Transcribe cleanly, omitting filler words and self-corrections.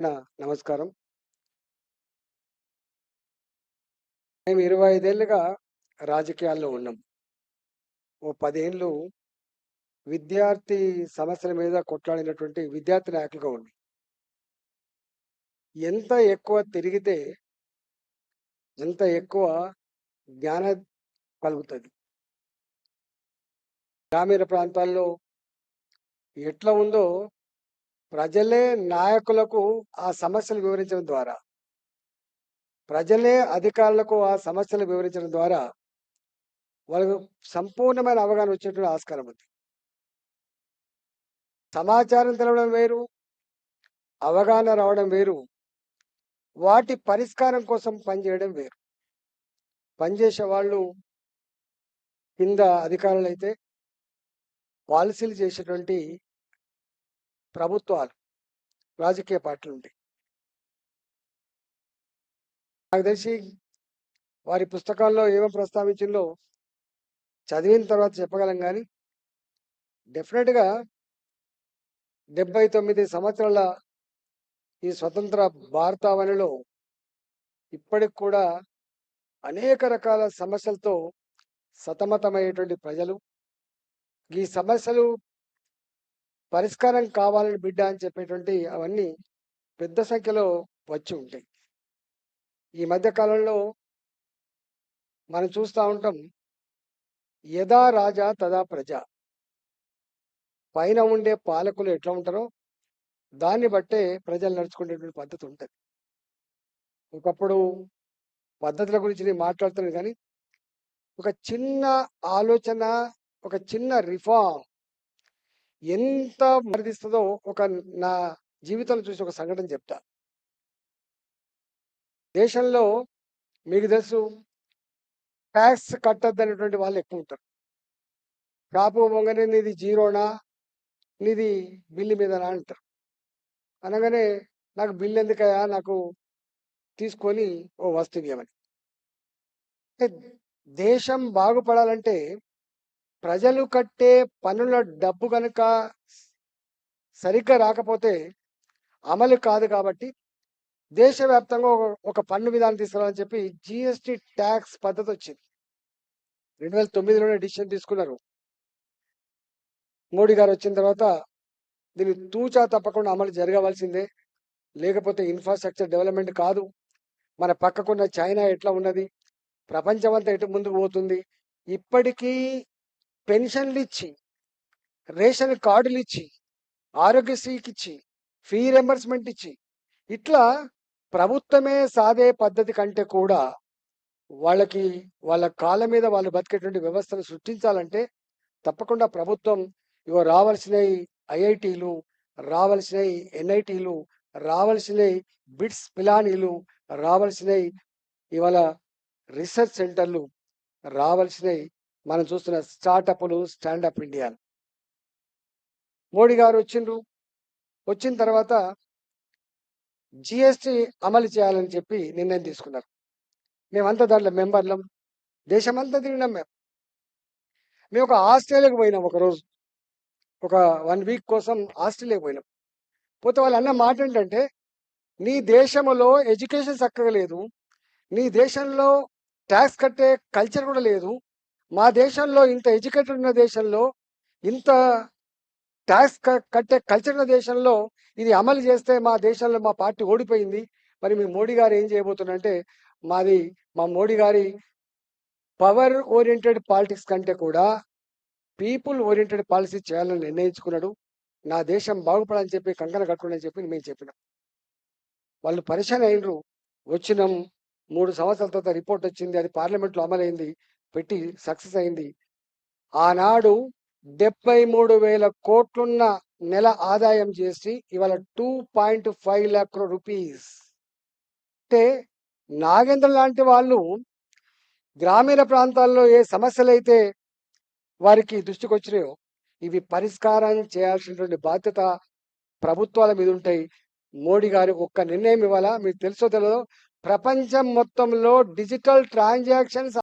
నా నమస్కారం. మేము 25 ఏళ్లుగా రాజకీయాల్లో ఉన్నాం. ఓ 10 ఏళ్ళు విద్యార్థి సమస్యల మీద కొట్లాడినటువంటి విద్యార్థి నాయకులుగా ఉన్నాం. ఎంత ఎక్కువ తిరిగితే అంత ఎక్కువ జ్ఞానం కలుగుతది. గ్రామీణ ప్రాంతాల్లో ఎట్లా ఉందో ప్రజలే నాయకులకు ఆ సమస్యలు వివరించడం ద్వారా, ప్రజలే అధికారులకు ఆ సమస్యలు వివరించడం ద్వారా వాళ్ళకు సంపూర్ణమైన అవగాహన వచ్చేటువంటి ఆస్కారం ఉంది. సమాచారం తెలవడం వేరు, అవగాహన రావడం వేరు, వాటి పరిష్కారం కోసం పనిచేయడం వేరు. పనిచేసే వాళ్ళు కింద అధికారులైతే పాలసీలు చేసేటువంటి ప్రభుత్వాలు, రాజకీయ పార్టీలు ఉంటాయి. నాకు తెలిసి వారి పుస్తకాల్లో ఏమేమి ప్రస్తావించిందో చదివిన తర్వాత చెప్పగలం. కానీ డెఫినెట్గా 79 సంవత్సరాల ఈ స్వతంత్ర భారతావనిలో ఇప్పటికి కూడా అనేక రకాల సమస్యలతో సతమతమయ్యేటువంటి ప్రజలు, ఈ సమస్యలు పరిష్కారం కావాలని బిడ్డ అని చెప్పేటువంటి అవన్నీ పెద్ద సంఖ్యలో వచ్చి ఉంటాయి. ఈ మధ్య కాలంలో మనం చూస్తూ ఉంటాం, యథా రాజా తదా ప్రజ. పైన ఉండే పాలకులు ఎట్లా ఉంటారో దాన్ని బట్టే ప్రజలు నడుచుకునేటువంటి పద్ధతి ఉంటుంది. ఒకప్పుడు పద్ధతుల గురించి నేను మాట్లాడుతున్నాను, కానీ ఒక చిన్న ఆలోచన, ఒక చిన్న రిఫార్మ్ ఎంత మరిదిస్తుందో ఒక నా జీవితంలో చూసి ఒక సంఘటన చెప్తా. దేశంలో మీకు తెలుసు, ట్యాక్స్ కట్టద్దనేటువంటి వాళ్ళు ఎక్కువ ఉంటారు. కాపు పొంగనే నీది జీరోనా, నీది బిల్లు మీదనా అంటారు. అనగానే నాకు బిల్లు ఎందుకయా, నాకు తీసుకొని ఓ వస్తువు ఇవ్వమని. దేశం బాగుపడాలంటే ప్రజలు కట్టే పన్నుల డబ్బు కనుక సరిగ్గా రాకపోతే అమలు కాదు. కాబట్టి దేశవ్యాప్తంగా ఒక పన్ను విధానం తీసుకురావాలని చెప్పి జిఎస్టి ట్యాక్స్ పద్ధతి వచ్చింది. 2009లోనే డిసిషన్ తీసుకున్నారు. మోడీ గారు వచ్చిన తర్వాత దీన్ని తూచా తప్పకుండా అమలు జరగవలసిందే, లేకపోతే ఇన్ఫ్రాస్ట్రక్చర్ డెవలప్మెంట్ కాదు. మన పక్కకున్న చైనా ఎట్లా ఉన్నది, ప్రపంచం అంతా ఎటు ముందుకు పోతుంది. ఇప్పటికీ పెన్షన్లు ఇచ్చి, రేషన్ కార్డులు ఇచ్చి, ఆరోగ్యశ్రీకి ఇచ్చి, ఫీ రింబర్స్మెంట్ ఇచ్చి, ఇట్లా ప్రభుత్వమే సాగే పద్ధతి కంటే కూడా వాళ్ళకి వాళ్ళ కాళ్ళ మీద వాళ్ళు బతికేటువంటి వ్యవస్థను సృష్టించాలంటే తప్పకుండా ప్రభుత్వం ఇవో రావాల్సినవి ఐఐటీలు, రావాల్సినవి ఎన్ఐటీలు, రావాల్సినవి బిట్స్ పిలానీలు, రావాల్సినవి ఇవాళ రీసెర్చ్ సెంటర్లు, రావాల్సినవి మనం చూస్తున్న స్టార్టప్లు, స్టాండప్ ఇండియా. మోడీ గారు వచ్చిన తర్వాత జిఎస్టి అమలు చేయాలని చెప్పి నిర్ణయం తీసుకున్నారు. మేమంతా దాంట్లో మెంబర్లం, దేశమంతా తిరిగినాం. మేము ఒక ఆస్ట్రేలియాకి పోయినాం. ఒకరోజు ఒక 1 వీక్ కోసం ఆస్ట్రేలియాకి పోయినాం. పోతే వాళ్ళు అన్న మాట ఏంటంటే, నీ దేశంలో ఎడ్యుకేషన్ చక్కగా లేదు, నీ దేశంలో ట్యాక్స్ కట్టే కల్చర్ కూడా లేదు. మా దేశంలో ఇంత ఎడ్యుకేటెడ్ ఉన్న దేశంలో, ఇంత ట్యాక్స్ కట్టే కల్చర్ ఉన్న దేశంలో ఇది అమలు చేస్తే మా దేశంలో మా పార్టీ ఓడిపోయింది. మరి మీ మోడీ గారు ఏం చేయబోతున్నారంటే, మా మోడీ గారి పవర్ ఓరియంటెడ్ పాలిటిక్స్ కంటే కూడా పీపుల్ ఓరియంటెడ్ పాలసీ చేయాలని నిర్ణయించుకున్నాడు. నా దేశం బాగుపడాలని చెప్పి కంకణ కట్టుకోండి చెప్పి మేము చెప్పినాం. వాళ్ళు పరిశాన్ అయినరు. వచ్చినాం, 3 సంవత్సరాల తర్వాత రిపోర్ట్ వచ్చింది, అది పార్లమెంట్లో అమలైంది, పెట్టి సక్సెస్ అయింది. ఆనాడు 73,000 కోట్లున్న నెల ఆదాయం చేసి ఇవాళ 2.5 lakh crore రూపీస్. అంటే నాగేంద్ర లాంటి వాళ్ళు గ్రామీణ ప్రాంతాల్లో ఏ సమస్యలైతే వారికి దృష్టికి వచ్చినాయో ఇవి పరిష్కారం చేయాల్సినటువంటి బాధ్యత ప్రభుత్వాల మీద ఉంటాయి. మోడీ గారి ఒక్క నిర్ణయం ఇవ్వాలా, మీకు తెలుసో తెలియదో, ప్రపంచం మొత్తంలో డిజిటల్ ట్రాన్సాక్షన్స్